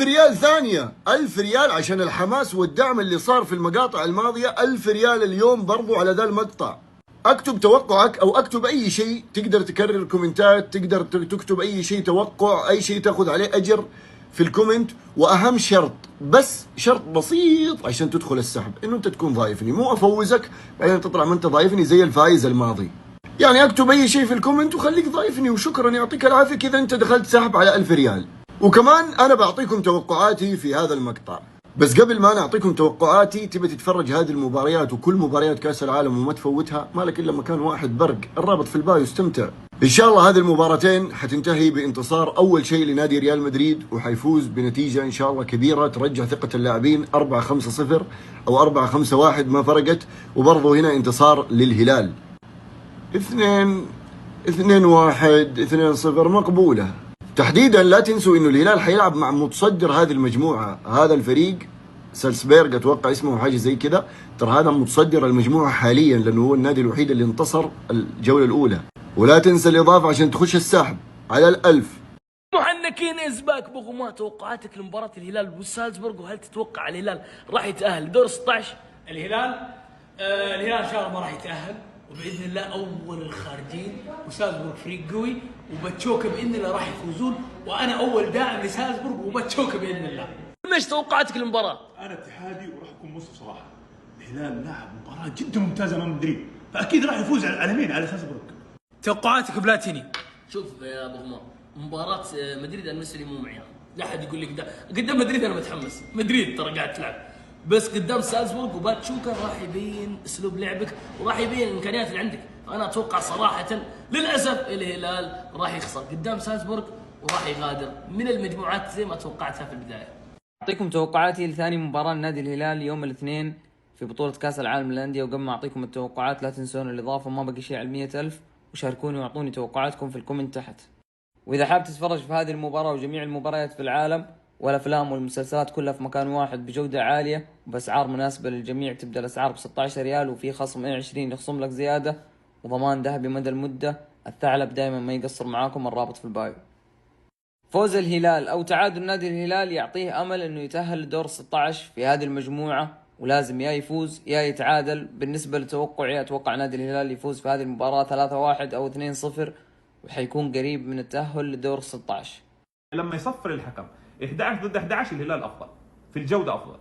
ريال ثانية، 1000 ريال عشان الحماس والدعم اللي صار في المقاطع الماضية. 1000 ريال اليوم برضو على ذا المقطع. اكتب توقعك او اكتب اي شيء، تقدر تكرر كومنتات، تقدر تكتب اي شيء توقع، اي شيء تاخذ عليه اجر في الكومنت. واهم شرط، بس شرط بسيط عشان تدخل السحب، انه انت تكون ضايفني، مو افوزك بعدين تطلع ما انت ضايفني زي الفايز الماضي. يعني اكتب اي شيء في الكومنت وخليك ضايفني وشكرا، يعطيك العافيه كذا انت دخلت سحب على 1000 ريال. وكمان انا بعطيكم توقعاتي في هذا المقطع. بس قبل ما انا اعطيكم توقعاتي، تبي تتفرج هذه المباريات وكل مباريات كاس العالم وما تفوتها، مالك الا مكان واحد، برق الرابط في البايو، استمتع. ان شاء الله هذه المباراتين حتنتهي بانتصار اول شيء لنادي ريال مدريد، وحيفوز بنتيجه ان شاء الله كبيره ترجع ثقه اللاعبين، 4-5-0 او 4-5-1 ما فرقت. وبرضه هنا انتصار للهلال 2-1 2-0 مقبوله. تحديدا لا تنسوا انه الهلال حيلعب مع متصدر هذه المجموعه، هذا الفريق سالسبيرغ اتوقع اسمه حاجه زي كذا. ترى هذا متصدر المجموعه حاليا، لانه هو النادي الوحيد اللي انتصر الجوله الاولى. ولا تنسى الاضافه عشان تخش السحب على ال1000. محنكين ازباك بغوا، ما توقعاتك لمباراه الهلال وسالزبورغ؟ وهل تتوقع الهلال راح يتاهل دور 16؟ الهلال ان شاء الله ما راح يتاهل، وباذن الله اول الخارجين، وسالزبورغ فريق قوي، وباتشوكا باذن الله راح يفوزون، وانا اول داعم لسالزبورغ وباتشوكا باذن الله. ايش توقعاتك للمباراه؟ انا اتحادي وراح اكون منصف صراحه. الهلال لاعب مباراه جدا ممتازه امام مدريد، فاكيد راح يفوز على مين؟ على سالزبورغ. توقعاتك بلاتيني؟ شوف يا ابو غمار، مباراه مدريد المصري مو معيار، لا احد يقول لي قدام مدريد انا متحمس، مدريد ترى قاعد تلعب، بس قدام سالزبورغ وباتشوكا راح يبين اسلوب لعبك وراح يبين الامكانيات اللي عندك. انا اتوقع صراحه للاسف الهلال راح يخسر قدام سالزبورغ وراح يغادر من المجموعات زي ما توقعتها في البدايه. اعطيكم توقعاتي لثاني مباراة لنادي الهلال يوم الاثنين في بطولة كاس العالم للأندية. وقبل ما اعطيكم التوقعات لا تنسون الإضافة، ما بقي شيء على 100,000، وشاركوني واعطوني توقعاتكم في الكومنت تحت. وإذا حاب تتفرج في هذه المباراة وجميع المباريات في العالم والأفلام والمسلسلات كلها في مكان واحد بجودة عالية وبأسعار مناسبة للجميع، تبدأ الأسعار ب 16 ريال، وفي خصم 20 يخصم لك زيادة، وضمان ذهبي مدى المدة. الثعلب دائما ما يقصر معاكم، الرابط في البايو. فوز الهلال أو تعادل نادي الهلال يعطيه أمل أنه يتأهل لدور 16 في هذه المجموعة، ولازم يا يفوز يا يتعادل. بالنسبة لتوقعي أتوقع نادي الهلال يفوز في هذه المباراة 3-1 أو 2-0، وحيكون قريب من التأهل لدور 16. لما يصفر الحكم 11 ضد 11 الهلال افضل في الجوده افضل.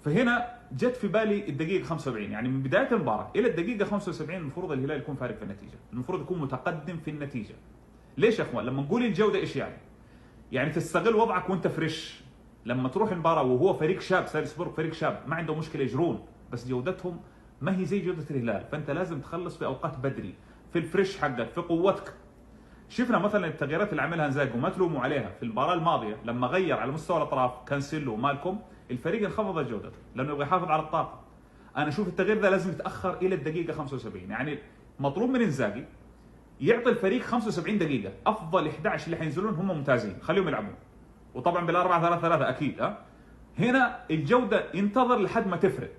فهنا جت في بالي الدقيقه 75، يعني من بدايه المباراه الى الدقيقه 75 المفروض الهلال يكون فارق في النتيجه، المفروض يكون متقدم في النتيجه. ليش يا اخوان؟ لما نقول الجوده ايش يعني تستغل وضعك وانت فريش. لما تروح المباراه وهو فريق شاب، سالزبورغ فريق شاب ما عنده مشكله يجرون، بس جودتهم ما هي زي جوده الهلال، فانت لازم تخلص في اوقات بدري، في الفريش حقك، في قوتك. شفنا مثلا التغييرات اللي عملها انزاجي وما تلوموا عليها في المباراه الماضيه، لما غير على مستوى الاطراف كانسيلو ومالكوم، الفريق انخفضت جودته لانه يبغى يحافظ على الطاقه. انا اشوف التغيير ده لازم يتاخر الى الدقيقه 75، يعني مطلوب من انزاجي يعطي الفريق 75 دقيقه، افضل 11 اللي حينزلون هم ممتازين خليهم يلعبون، وطبعا بال4-3-3 اكيد. هنا الجوده انتظر لحد ما تفرق.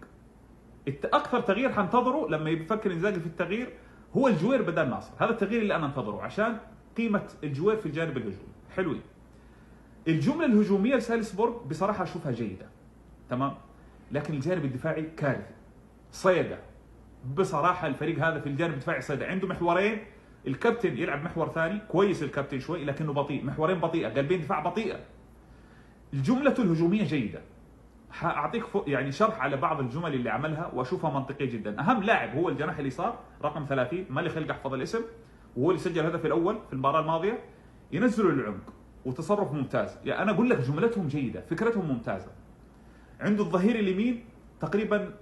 اكثر تغيير حنتظره لما يفكر انزاجي في التغيير هو الجوير بدل ناصر، هذا التغيير اللي انا انتظره عشان قيمه الجوير في الجانب الهجومي. حلوين. الجمله الهجوميه لسالزبورغ بصراحه اشوفها جيده تمام، لكن الجانب الدفاعي كارثي. صيده بصراحه الفريق هذا في الجانب الدفاعي صيده، عنده محورين، الكابتن يلعب محور ثاني كويس، الكابتن شوي لكنه بطيء، محورين بطيئه، قلبين دفاع بطيئه. الجمله الهجوميه جيده، حاعطيك يعني شرح على بعض الجمل اللي عملها واشوفها منطقيه جدا. اهم لاعب هو الجناح اليسار رقم 30، ما اللي خلق احفظ الاسم، وهو اللي سجل الهدف الاول في المباراه الماضيه. ينزلوا العمق وتصرف ممتاز، يعني انا اقول لك جملتهم جيده، فكرتهم ممتازه. عنده الظهير اليمين تقريبا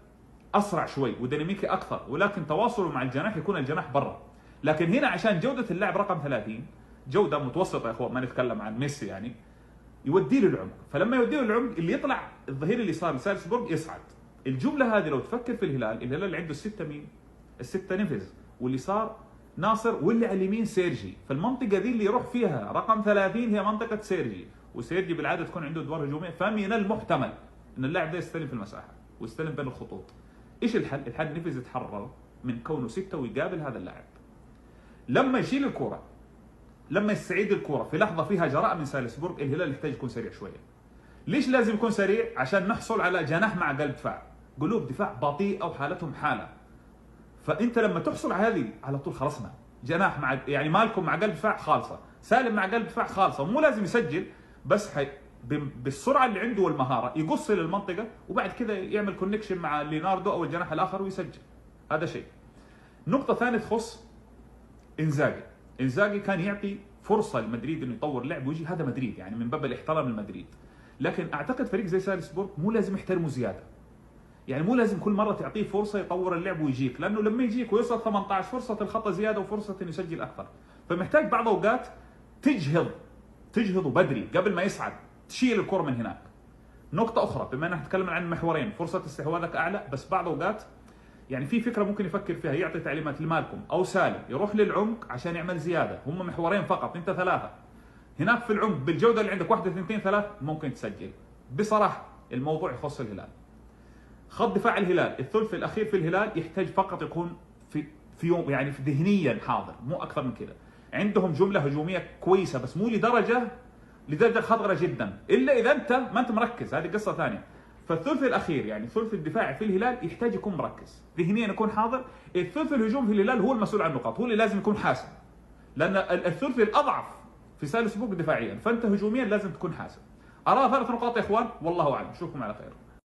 اسرع شوي وديناميكي اكثر، ولكن تواصله مع الجناح يكون الجناح برا. لكن هنا عشان جوده اللاعب رقم 30 جوده متوسطه يا اخوان، ما نتكلم عن ميسي يعني، يوديه للعمق. فلما يوديه للعمق اللي يطلع الظهير اللي صار لسالزبورغ يصعد. الجمله هذه لو تفكر في الهلال اللي عنده السته مين؟ السته نيفيز، واللي صار ناصر، واللي على اليمين سيرجي. فالمنطقه ذي اللي يروح فيها رقم 30 هي منطقه سيرجي، وسيرجي بالعاده تكون عنده ادوار هجوميه، فمن المحتمل ان اللاعب ده يستلم في المساحه ويستلم بين الخطوط. ايش الحل؟ الحل نيفيز يتحرر من كونه سته ويقابل هذا اللاعب. لما يشيل الكره، لما يستعيد الكره في لحظه فيها جراءه من سالزبورغ، الهلال يحتاج يكون سريع شويه. ليش لازم يكون سريع؟ عشان نحصل على جناح مع قلب دفاع. قلوب دفاع بطيئه وحالتهم حاله. فانت لما تحصل على هذه على طول خلصنا. جناح مع يعني مالكم مع قلب دفاع خالصه، سالم مع قلب دفاع خالصه، مو لازم يسجل بس بالسرعه اللي عنده والمهاره يقص للمنطقه وبعد كذا يعمل كونكشن مع ليناردو او الجناح الاخر ويسجل. هذا شيء. نقطه ثانيه تخص انزاجي. انزاجي كان يعطي فرصه لمدريد انه يطور لعب ويجي، هذا مدريد يعني من باب الاحترام لمدريد. لكن اعتقد فريق زي سالزبورغ مو لازم يحترمه زياده. يعني مو لازم كل مره تعطيه فرصه يطور اللعب ويجيك، لانه لما يجيك ويوصل 18 فرصه الخطا زياده وفرصه انه يسجل اكثر. فمحتاج بعض اوقات تجهضه بدري قبل ما يصعد، تشيل الكره من هناك. نقطه اخرى، بما ان نتكلم عن محورين، فرصه استحواذك اعلى، بس بعض اوقات يعني في فكره ممكن يفكر فيها، يعطي تعليمات لمالكم او سالم يروح للعمق عشان يعمل زياده، هم محورين فقط انت ثلاثه. هناك في العمق بالجوده اللي عندك 1 2 3 ممكن تسجل. بصراحه الموضوع يخص الهلال. خط دفاع الهلال الثلث الاخير في الهلال يحتاج فقط يكون في يوم يعني في ذهنيا حاضر، مو اكثر من كذا. عندهم جمله هجوميه كويسه بس مو لدرجه خطره جدا، الا اذا انت ما انت مركز، هذه قصه ثانيه. فالثلث الاخير يعني الثلث الدفاعي في الهلال يحتاج يكون مركز، ذهنيا يكون حاضر. الثلث الهجوم في الهلال هو المسؤول عن النقاط، هو اللي لازم يكون حاسم. لان الثلث الاضعف في سالزبورغ دفاعيا، فانت هجوميا لازم تكون حاسم. ارى 3 نقاط يا اخوان، والله اعلم، اشوفكم على خير.